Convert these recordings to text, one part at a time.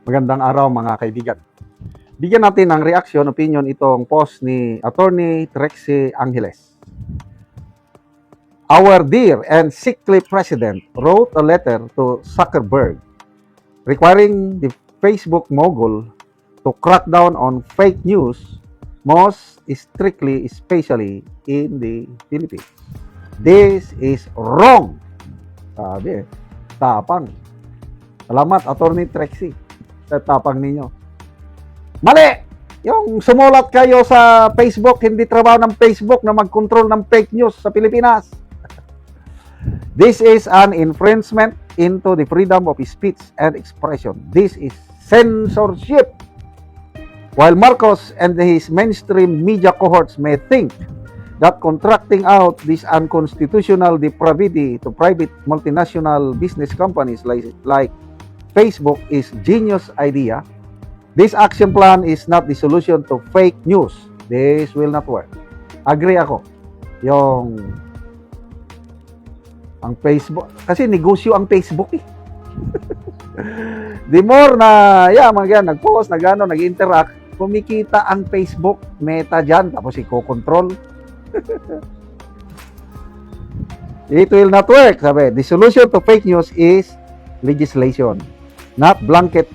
Magandang araw mga kaibigan. Bigyan natin ng reaction, opinion itong post ni Attorney Trixie Angeles. Our dear and sickly president wrote a letter to Zuckerberg requiring the Facebook mogul to crack down on fake news, most strictly, especially in the Philippines. This is wrong. Sabi, tapang. Salamat, Attorney Trixie, sa tapang ninyo. Mali! Yung sumulat kayo sa Facebook, hindi trabaho ng Facebook na mag-control ng fake news sa Pilipinas. This is an infringement into the freedom of speech and expression. This is censorship. While Marcos and his mainstream media cohorts may think that contracting out this unconstitutional depravity to private multinational business companies like Facebook is genius idea, this action plan is not the solution to fake news. This will not work. Agree ako. Yung ang Facebook, kasi negosyo ang Facebook eh. The more na, nag-post, nag-interact, kumikita ang Facebook, Meta dyan, tapos i-control. It will not work, sabi. The solution to fake news is legislation, not blanket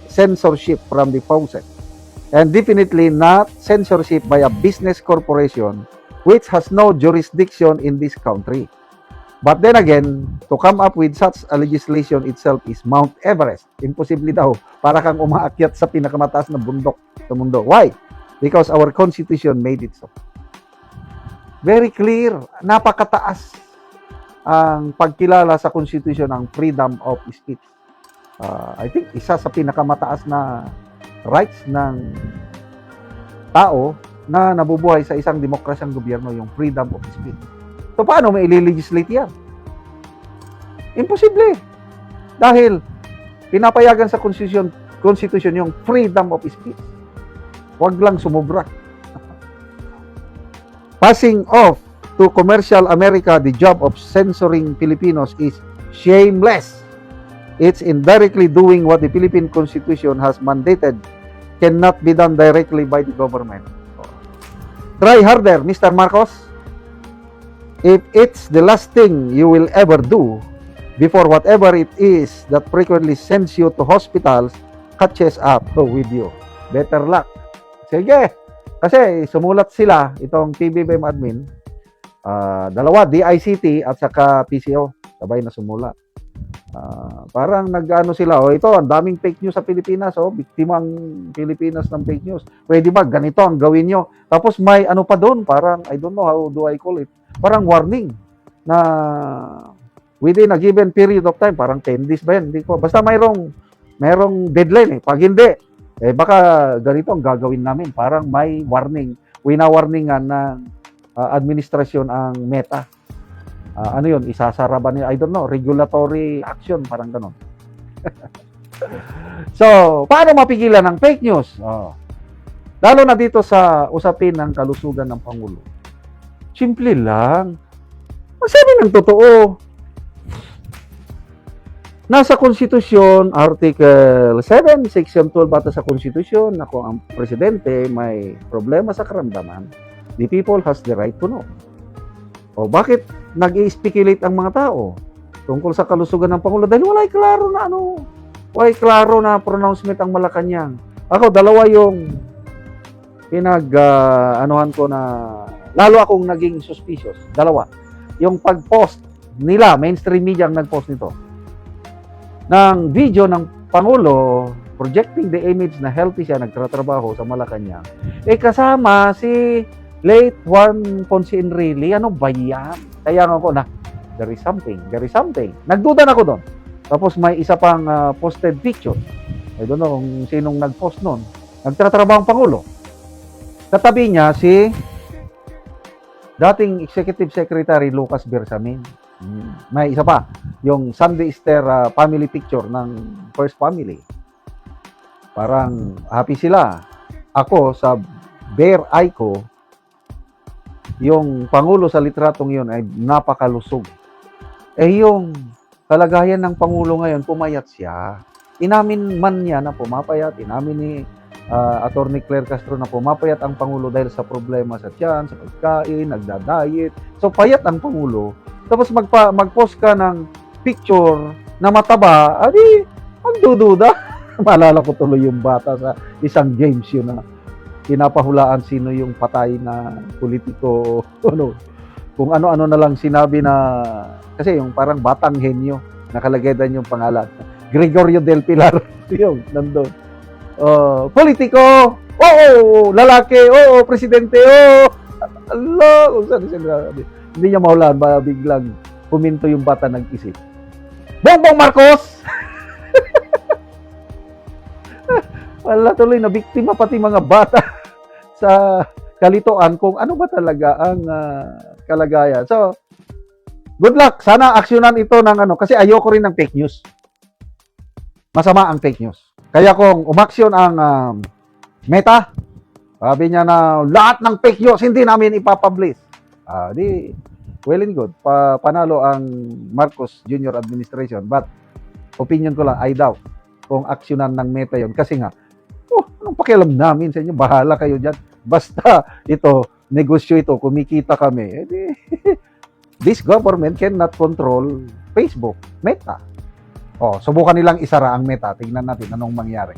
censorship from the outset, and definitely not censorship by a business corporation which has no jurisdiction in this country. But then again, to come up with such a legislation itself is Mount Everest. Imposible daw, para kang umaakyat sa pinakamataas na bundok sa mundo. Why? Because our Constitution made it so. Very clear, napakataas ang pagkilala sa Constitution ng freedom of speech. I think isa sa pinakamataas na rights ng tao na nabubuhay sa isang demokrasyang gobyerno, yung freedom of speech. So paano may i-legislate yan? Imposible. Dahil pinapayagan sa Constitution yung freedom of speech. Huwag lang sumubra. Passing off to commercial America the job of censoring Filipinos is shameless. It's indirectly doing what the Philippine Constitution has mandated cannot be done directly by the government. Try harder, Mr. Marcos. If it's the last thing you will ever do before whatever it is that frequently sends you to hospitals catches up with you. Better luck. Sige. Kasi sumulat sila, itong PBBM admin, dalawa, DICT at saka PCO. Sabay na sumulat. Parang nag-ano sila, ito, ang daming fake news sa Pilipinas, biktima ang Pilipinas ng fake news. Pwede ba, ganito ang gawin nyo? Tapos may ano pa doon, parang, I don't know how do I call it, parang warning na within a given period of time, parang 10 days ba yan? Hindi ko, basta mayroong deadline eh. Pag hindi, baka ganito ang gagawin namin. Parang may warning, wina-warningan ng administrasyon ang Meta. Ano yun, isasara ba nila? I don't know, regulatory action, parang ganon. So, paano mapigilan ng fake news? Lalo na dito sa usapin ng kalusugan ng Pangulo. Simple lang. Masabi ng totoo. Nasa Konstitusyon, Article 7, Section 12 bata sa Konstitusyon, na kung ang presidente may problema sa karamdaman, the people has the right to know. O bakit nag-i-speculate ang mga tao tungkol sa kalusugan ng Pangulo? Dahil wala'y klaro na pronouncement ang Malacanang. Ako, dalawa yung anuhan ko na lalo akong naging suspicious. Dalawa. Yung pag-post nila, mainstream media ang nag-post nito, ng video ng Pangulo projecting the image na healthy siya, nagtatrabaho sa Malacanang. Kasama si late Juan Ponce Enrile, ano ba yan? Kaya ako na, there is something. Nagduda na ako doon. Tapos may isa pang posted picture. I don't know kung sinong nag-post noon. Nagtatrabaho ang Pangulo. Katabi niya si dating Executive Secretary Lucas Bersamin. May isa pa, yung Sunday Easter family picture ng First Family. Parang happy sila. Ako sa bare eye ko, yung Pangulo sa litratong yun ay napakalusog. Yung kalagayan ng Pangulo ngayon, pumayat siya. Inamin man niya na pumapayat, inamin ni Attorney Claire Castro na pumapayat ang Pangulo dahil sa problema sa tiyan, sa pagkain, nagda-diet. So payat ang Pangulo. Tapos mag-post ka ng picture na mataba, adi, magdududa. Maalala ko tuloy yung bata sa isang games yun na pinapahulaan sino yung patay na politiko, ano, kung ano-ano na lang sinabi na, kasi yung parang batang henyo, nakalagay doon yung pangalan. Gregorio del Pilar, yung nandun. Politiko, oo, lalaki, oo, presidente, oo. Allah, kung saan sinabi. Hindi niya mahulaan, ba biglang puminto yung bata nag-isip. Bongbong Marcos! Wala tuloy na biktima pati mga bata sa kalituan kung ano ba talaga ang kalagayan. So, good luck. Sana aksyonan ito ng ano, kasi ayoko rin ng fake news. Masama ang fake news. Kaya kung umaksyon ang Meta, sabi niya na lahat ng fake news hindi namin ipapublish. Di, well and good. Panalo ang Marcos Jr. administration. But, opinion ko lang, I doubt kung aksyonan ng Meta yon. Kasi nga, anong pakialam namin sa inyo? Bahala kayo dyan. Basta ito, negosyo ito, kumikita kami. This government cannot control Facebook, Meta. Subukan nilang isara ang Meta. Tingnan natin anong mangyari.